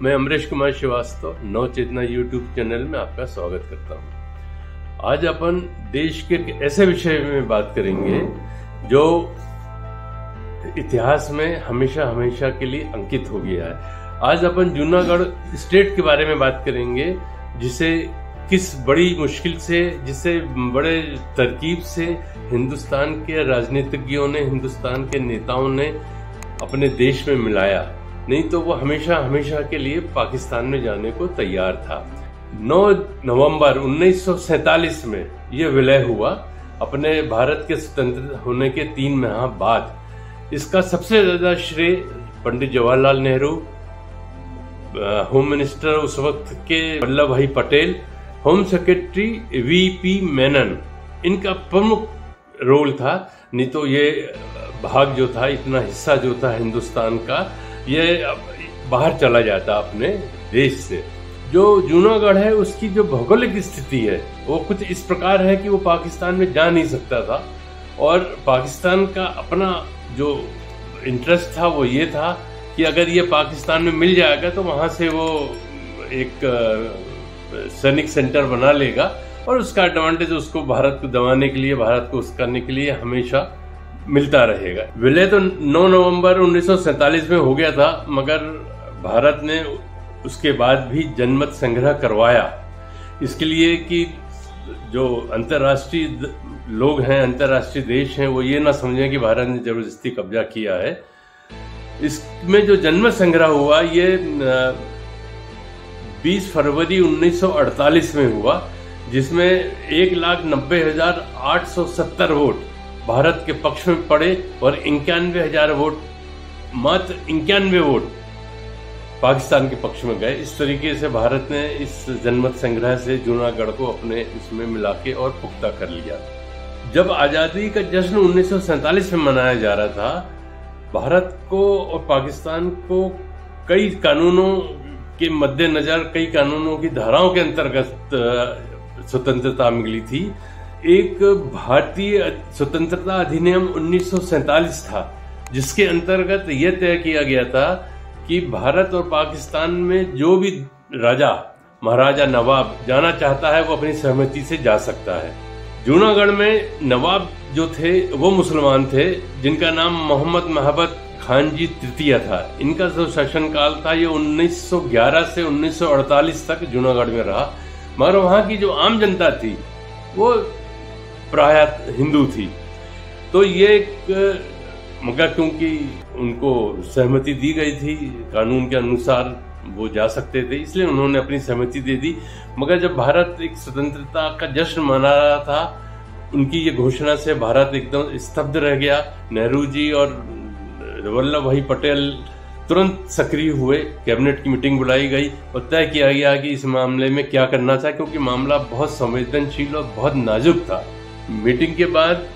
मैं अमरीश कुमार श्रीवास्तव नव चेतना YouTube channel में आपका स्वागत करता हूं। आज अपन देश के ऐसे विषय में बात करेंगे जो इतिहास में हमेशा हमेशा के लिए अंकित हो गया है। आज अपन जूनागढ़ स्टेट के बारे में बात करेंगे, जिसे किस बड़ी मुश्किल से, जिसे बड़े तरकीब से हिंदुस्तान के राजनीतिज्ञों ने, हिंदुस्तान के नेताओं ने अपने देश में मिलाया, नहीं तो वो हमेशा हमेशा के लिए पाकिस्तान में जाने को तैयार था। 9 नवंबर 1947 में ये विलय हुआ, अपने भारत के स्वतंत्र होने के 3 माह बाद। इसका सबसे ज्यादा श्रेय पंडित जवाहरलाल नेहरू, होम मिनिस्टर उस वक्त के वल्लभ भाई Patel, home secretary VP Menon, इनका प्रमुख रोल था। नहीं तो ये भाग जो था, इतना हिस्सा जो था हिंदुस्तान का, ये बाहर चला जाता अपने देश से। जो जूनागढ़ है उसकी जो भौगोलिक स्थिति है वो कुछ इस प्रकार है कि वो पाकिस्तान में जा नहीं सकता था, और पाकिस्तान का अपना जो इंटरेस्ट था वो ये था कि अगर ये पाकिस्तान में मिल जाएगा तो वहां से वो एक सैनिक सेंटर बना लेगा, और उसका एडवांटेज उसको भारत को दबाने के लिए, भारत को उस करने के लिए हमेशा मिलता रहेगा। विलय तो 9 नवंबर 1947 में हो गया था, मगर भारत ने उसके बाद भी जनमत संग्रह करवाया, इसके लिए कि जो अंतर्राष्ट्रीय लोग हैं, अंतर्राष्ट्रीय देश हैं, वो ये ना समझें कि भारत ने जबरदस्ती कब्जा किया है। इसमें जो जनमत संग्रह हुआ ये 20 फरवरी 1948 में हुआ, जिसमें 1,90,870 वोट भारत के पक्ष में पड़े और 91,000 वोट, मात्र 91 वोट पाकिस्तान के पक्ष में गए। इस तरीके से भारत ने इस जनमत संग्रह से जूनागढ़ को अपने इसमें मिला के और पुख्ता कर लिया। जब आजादी का जश्न 1947 में मनाया जा रहा था, भारत को और पाकिस्तान को कई कानूनों के मद्देनजर, कई कानूनों की धाराओं के अंतर्गत स्वतंत्रता मिली थी। एक भारतीय स्वतंत्रता अधिनियम 1947 था, जिसके अंतर्गत यह तय किया गया था कि भारत और पाकिस्तान में जो भी राजा, महाराजा, नवाब जाना चाहता है वो अपनी सहमति से जा सकता है। जूनागढ़ में नवाब जो थे वो मुसलमान थे, जिनका नाम मोहम्मद महबत खान जी तृतीय था। इनका जो शासनकाल था ये 1911 से 1948 तक जूनागढ़ में रहा, मगर वहाँ की जो आम जनता थी वो प्राय हिंदू थी। तो ये मगर क्योंकि उनको सहमति दी गई थी, कानून के अनुसार वो जा सकते थे, इसलिए उन्होंने अपनी सहमति दे दी। मगर जब भारत एक स्वतंत्रता का जश्न मना रहा था, उनकी ये घोषणा से भारत एकदम स्तब्ध रह गया। नेहरू जी और वल्लभ भाई पटेल तुरंत सक्रिय हुए, कैबिनेट की मीटिंग बुलाई गई और तय किया गया कि इस मामले में क्या करना था, क्योंकि मामला बहुत संवेदनशील और बहुत नाजुक था। मीटिंग के बाद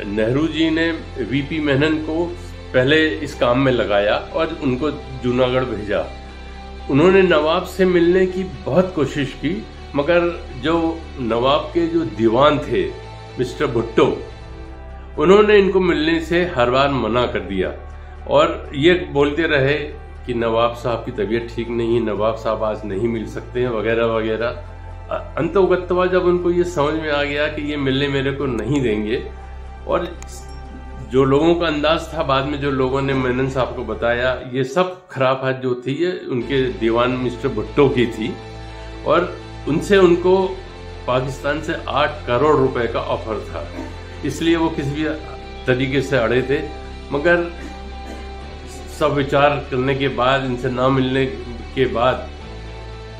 नेहरू जी ने वीपी मेनन को पहले इस काम में लगाया और उनको जूनागढ़ भेजा। उन्होंने नवाब से मिलने की बहुत कोशिश की, मगर जो नवाब के जो दीवान थे मिस्टर भुट्टो, उन्होंने इनको मिलने से हर बार मना कर दिया और ये बोलते रहे कि नवाब साहब की तबीयत ठीक नहीं है, नवाब साहब आज नहीं मिल सकते हैं, वगैरह वगैरह। अंतोगत्वा जब उनको ये समझ में आ गया कि ये मिलने मेरे को नहीं देंगे, और जो लोगों का अंदाज था, बाद में जो लोगों ने मेनन साहब को बताया, ये सब खराब जो थी ये उनके दीवान मिस्टर भुट्टो की थी, और उनसे उनको पाकिस्तान से 8 करोड़ रुपए का ऑफर था। इसलिए वो किसी भी तरीके से अड़े थे, मगर सब विचार करने के बाद, इनसे ना मिलने के बाद,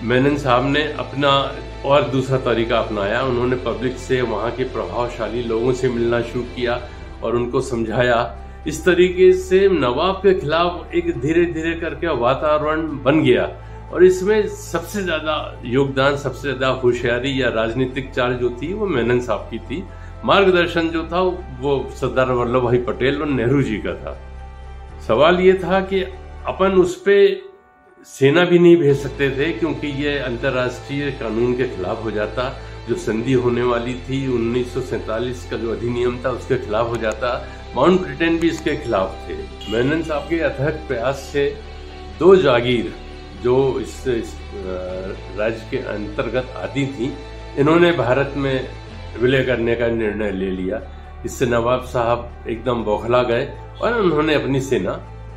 मेनन साहब ने अपना और दूसरा तरीका अपनाया। उन्होंने पब्लिक से, वहाँ के प्रभावशाली लोगों से मिलना शुरू किया और उनको समझाया। इस तरीके से नवाब के खिलाफ एक धीरे धीरे करके वातावरण बन गया, और इसमें सबसे ज्यादा योगदान, सबसे ज्यादा होशियारी या राजनीतिक चाल जो थी वो मेनन साहब की थी। मार्गदर्शन जो था वो सरदार वल्लभ भाई पटेल और नेहरू जी का था। सवाल ये था कि अपन उस पे सेना भी नहीं भेज सकते थे, क्योंकि ये अंतर्राष्ट्रीय कानून के खिलाफ हो जाता। जो संधि होने वाली थी 1947 का जो अधिनियम था उसके खिलाफ हो जाता। माउंटबेटन भी इसके खिलाफ थे। मेनन साहब के अथक प्रयास से 2 जागीर जो इस राज्य के अंतर्गत आती थी, इन्होंने भारत में विलय करने का निर्णय ले लिया। इससे नवाब साहब एकदम बौखला गए और उन्होंने अपनी सेना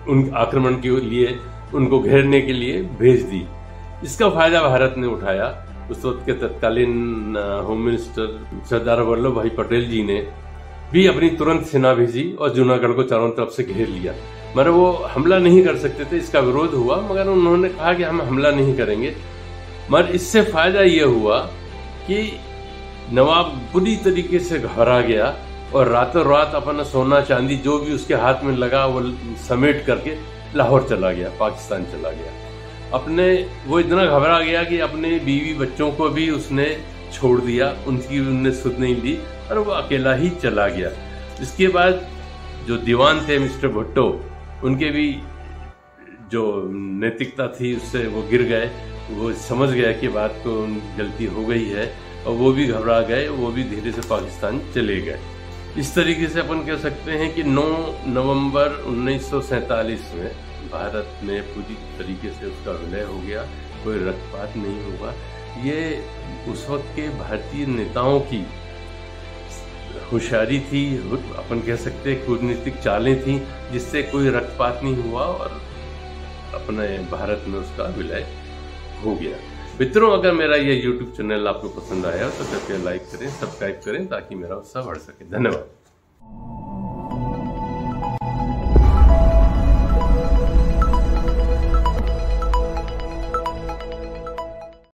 उन आक्रमण के लिए, उनको घेरने के लिए भेज दी। इसका फायदा भारत ने उठाया। उस वक्त के तत्कालीन होम मिनिस्टर सरदार वल्लभ भाई पटेल जी ने भी अपनी तुरंत सेना भेजी और जूनागढ़ को चारों तरफ से घेर लिया। मगर वो हमला नहीं कर सकते थे, इसका विरोध हुआ, मगर उन्होंने कहा कि हम हमला नहीं करेंगे। मगर इससे फायदा ये हुआ कि नवाब बुरी तरीके से घबरा गया और रातों रात अपना सोना चांदी जो भी उसके हाथ में लगा वो समेट करके लाहौर चला गया, पाकिस्तान चला गया। वो इतना घबरा गया कि अपने बीवी बच्चों को भी उसने छोड़ दिया, उनने सुध नहीं ली और वो अकेला ही चला गया। इसके बाद जो दीवान थे मिस्टर भुट्टो, उनके भी जो नैतिकता थी उससे वो गिर गए। वो समझ गया कि बात को गलती हो गई है और वो भी घबरा गए, वो भी धीरे से पाकिस्तान चले गए। इस तरीके से अपन कह सकते हैं कि 9 नवंबर 1947 में भारत में पूरी तरीके से उसका विलय हो गया, कोई रक्तपात नहीं हुआ। ये उस वक्त के भारतीय नेताओं की होशियारी थी, अपन कह सकते हैं कूटनीतिक चालें थी, जिससे कोई रक्तपात नहीं हुआ और अपने भारत में उसका विलय हो गया। मित्रों, अगर मेरा ये YouTube चैनल आपको पसंद आया तो कृपया लाइक करें, सब्सक्राइब करें ताकि मेरा उत्साह बढ़ सके। धन्यवाद।